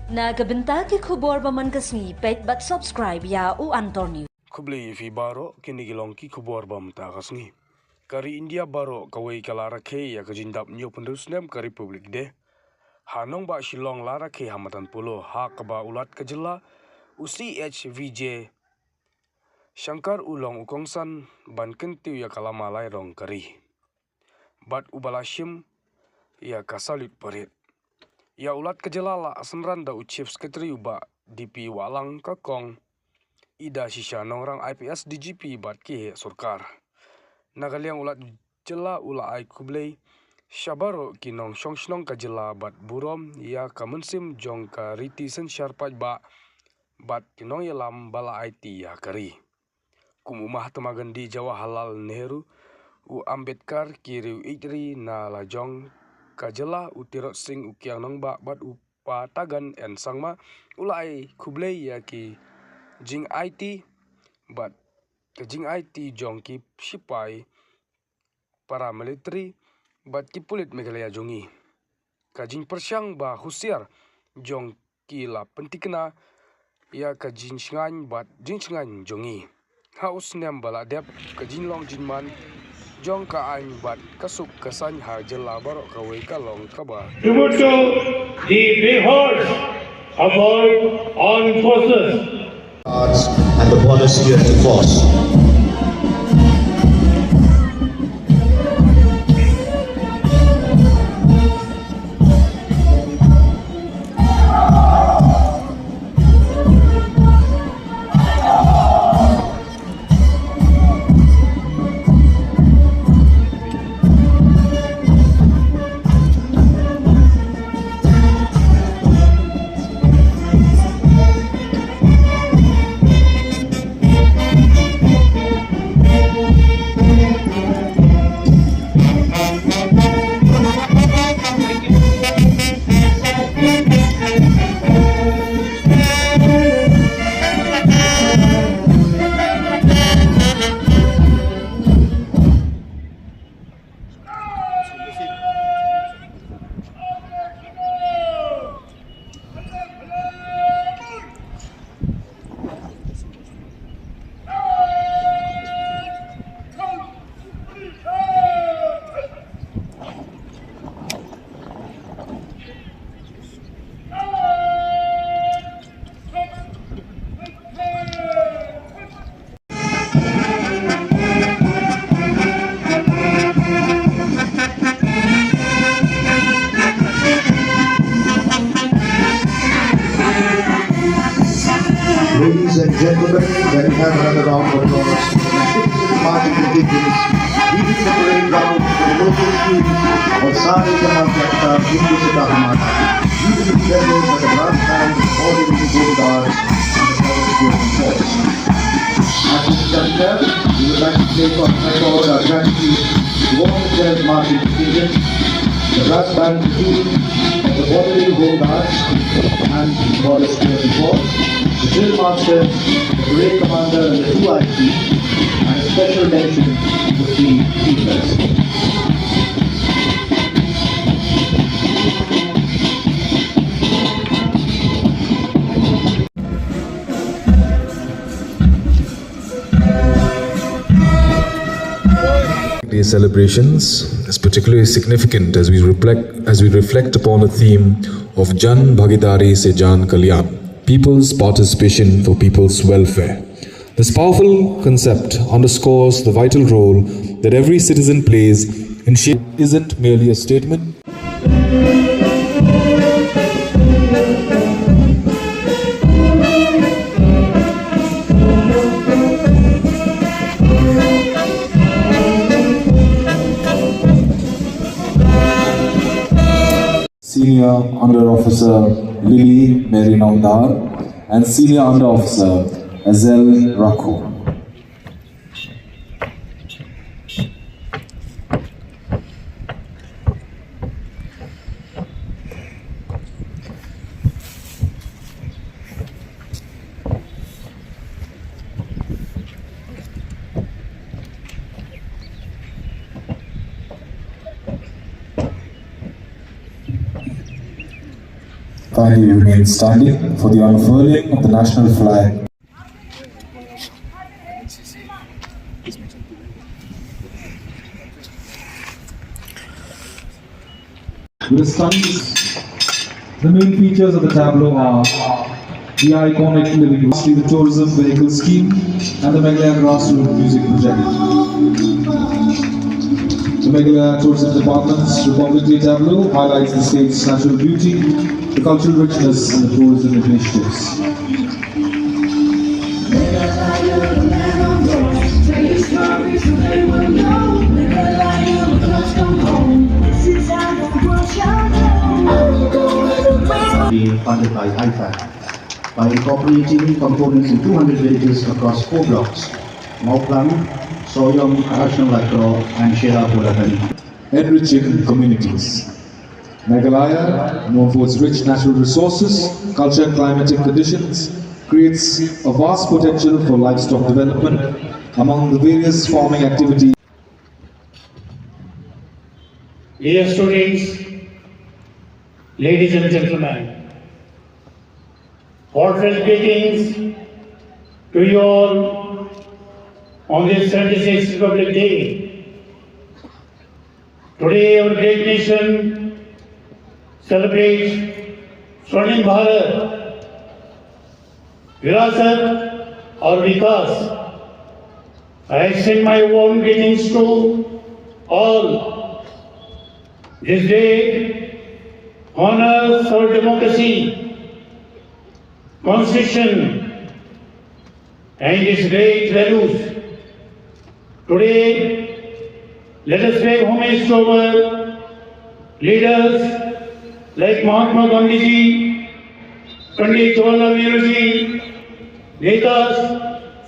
Nagabenta ki khubor baman kasni pet bat subscribe ya u antor news. Kublai fi baro kinigilong ki kubor bam ta kasni. Kari India baro kawai kalara ke ya kajindap nyo pendusnem ke Republik de. Hanong ba Shillong lara ke Madan Polo ha kaba ulat kejela usi HVJ Shankar ulong ukongsan ban kyntiew ya kalama lai Rong kari. Bat ubalashim ya kasalit parit. Ya ulat kejela la asenran da Chief Secretary uba DP walang kakong ida shisha nongrang IPS DGP bat ke surkar. Nagaliang ulat jela ula ai kublai Shabaro kinong shongshnong ka jela bat burom ya kamunsim jong ka riti sen syarpaj ba bat kinong yalam bala IT ya kari. Kumumah temagan di Jawaharlal Nehru u Ambedkar kiriu itri na lajong ka jela utirot sing ukiang nong ba bat upa tagan en sangma ulai kublai ya ki jing IT bat jing IT jong ki sipai para military bat ki pulit Meghalaya jongi. Kajing persyang ba husiar jong ki la pentikna ya kajing shingan bat jing shingan jongi. Haus nem bala dep kajing long jinman jong ka ain bat kasuk kasan ha jela barok kawai kalong kaba. Tribute to the brave hearts of our armed forces and the border security force. Ladies and gentlemen, let me have another round of applause for the magnificent marching contingents leading the parade round to the local streets of Sari Jamal Yakta, Hindu Siddhamata, leading the members of the brass band, all the Gold Guards, and the Border Security Force. At this juncture, we would like to take on record our gratitude to all the 12 marching contingents, the brass band platoon of the Border Gold Guards and the Border Security Force, the drill master, the parade commander and the 2 IT, and a special mention to the keepers. These celebrations is particularly significant as we reflect upon the theme of Jan Bhagidari Se Jan Kalyan, people's participation for people's welfare. This powerful concept underscores the vital role that every citizen plays in shaping isn't merely a statement. Senior Under Officer Lily Mary Naundar and Senior Under Officer Azel Rakho. kindly remain standing for the unfurling of the national flag. With a stunning, the main features of the tableau are the iconic living the tourism vehicle scheme and the Meghalaya grassroots music project. The Meghalaya Tourism Department's Republic Day tableau highlights the state's natural beauty, the cultural richness and the tourism initiatives. Being funded by IFAC by incorporating components in 200 villages across 4 blocks: Mauplang, Soyom, Arashanalakro and Sherapulatani. Enriching communities. Meghalaya, known for its rich natural resources, culture and climatic conditions, creates a vast potential for livestock development among the various farming activities. Dear students, ladies and gentlemen, heartfelt greetings to you all on this 76th Republic Day. Today our great nation celebrates Swarnim Bharat, Virasat or Vikas. I extend my warm greetings to all. This day honors our democracy, constitution and its great values. Today, let us pay homage to our leaders like Mahatma Gandhi ji, Pandit Jawaharlal Nehru ji, Netas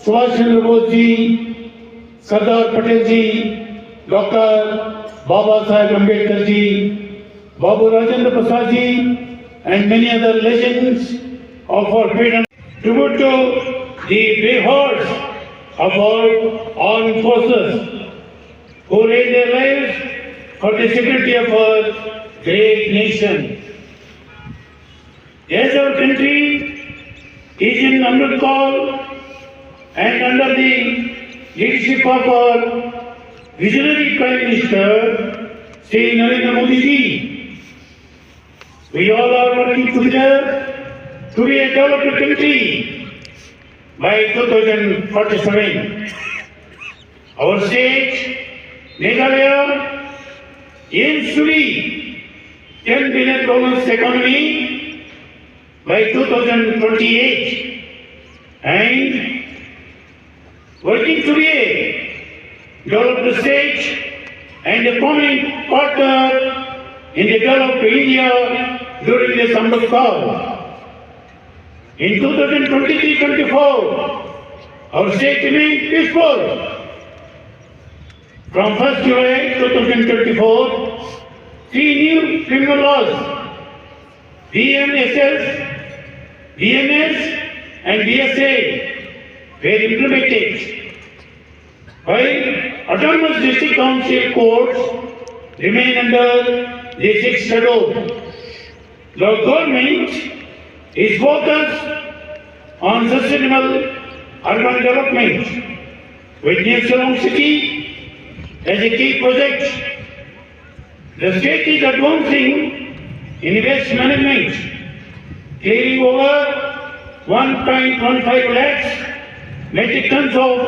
Subhash Chandra Bose ji, Sardar Patel ji, Dr. Baba Saheb Ambedkar ji, Babu Rajendra Prasad ji, and many other legends of our freedom. Tribute to the brave hearts of our armed forces who laid their lives for the security of our great nation. As our country is in Amrit call and under the leadership of our visionary Prime Minister, Shri Narendra Modi ji, we all are working together to be a developed country by 2047. Our state, Meghalaya, aims to be $10 billion economy by 2028 and working to be a developed state and a prominent partner in the developed India during this Amrit call. In 2023-24, our state remained peaceful. From 1st July 2024, 3 new criminal laws, BMSS, BMS and BSA were implemented, while autonomous district council courts remain under the 6th schedule. The government is focused on sustainable urban development with New Shillong city as a key project. The state is advancing in waste management, clearing over 1.15 lakhs metric tons of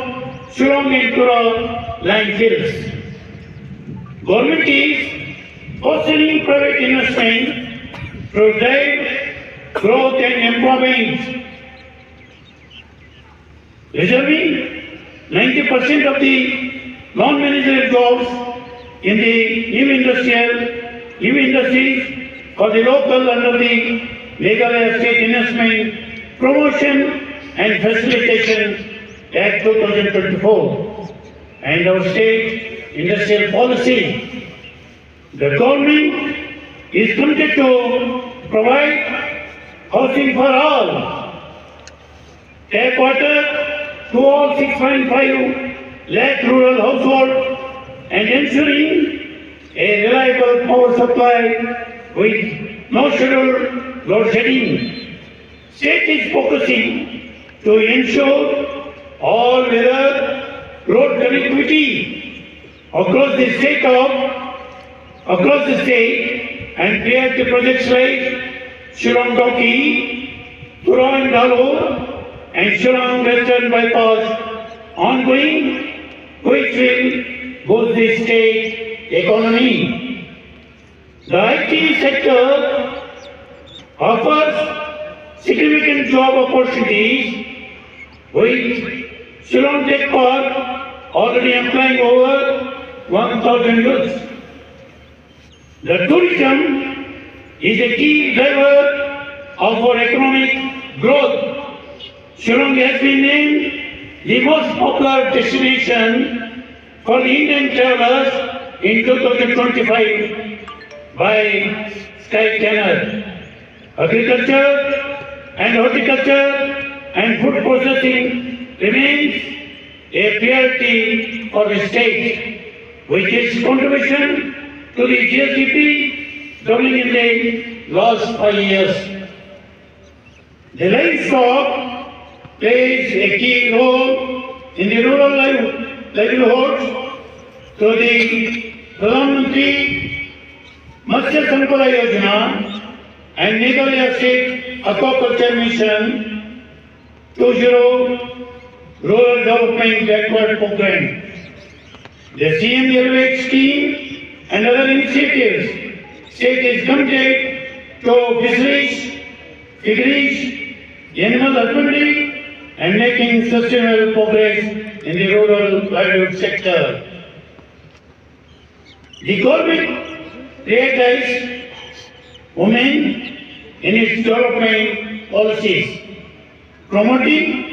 Shillong and Tura landfills. Government is fostering private investment to drive growth and employment, reserving 90% of the non-managerial jobs in the new industries for the local under the Meghalaya State Investment Promotion and Facilitation Act 2024 and our state industrial policy. The government is committed to provide housing for all, tap water to all 6.5 lakh rural households and ensuring a reliable power supply with no scheduled load shedding. State is focusing to ensure all weather road connectivity across the state and priority projects like Shillong Doki, Polo and Dalo and Shillong Western Bypass ongoing, which will boost the state economy. The IT sector offers significant job opportunities, with Shillong Tech Park already employing over 1,000 youths. The tourism is a key driver of our economic growth. Shillong has been named the most popular destination for Indian travelers in 2025 by Skycanner. Agriculture and horticulture and food processing remains a priority for the state, with its contribution to the GSDP doubling in the last 5 years. The livestock plays a key role in the rural livelihoods through the Pradhan Mantri Matsya Sampada Yojana and Meghalaya State Aquaculture Mission 2.0 Rural Development Backward Program. The CM Elevate scheme and other initiatives, state is committed to fisheries, animal husbandry and making sustainable progress in the rural livelihood sector. The government prioritizes women in its development policies, promoting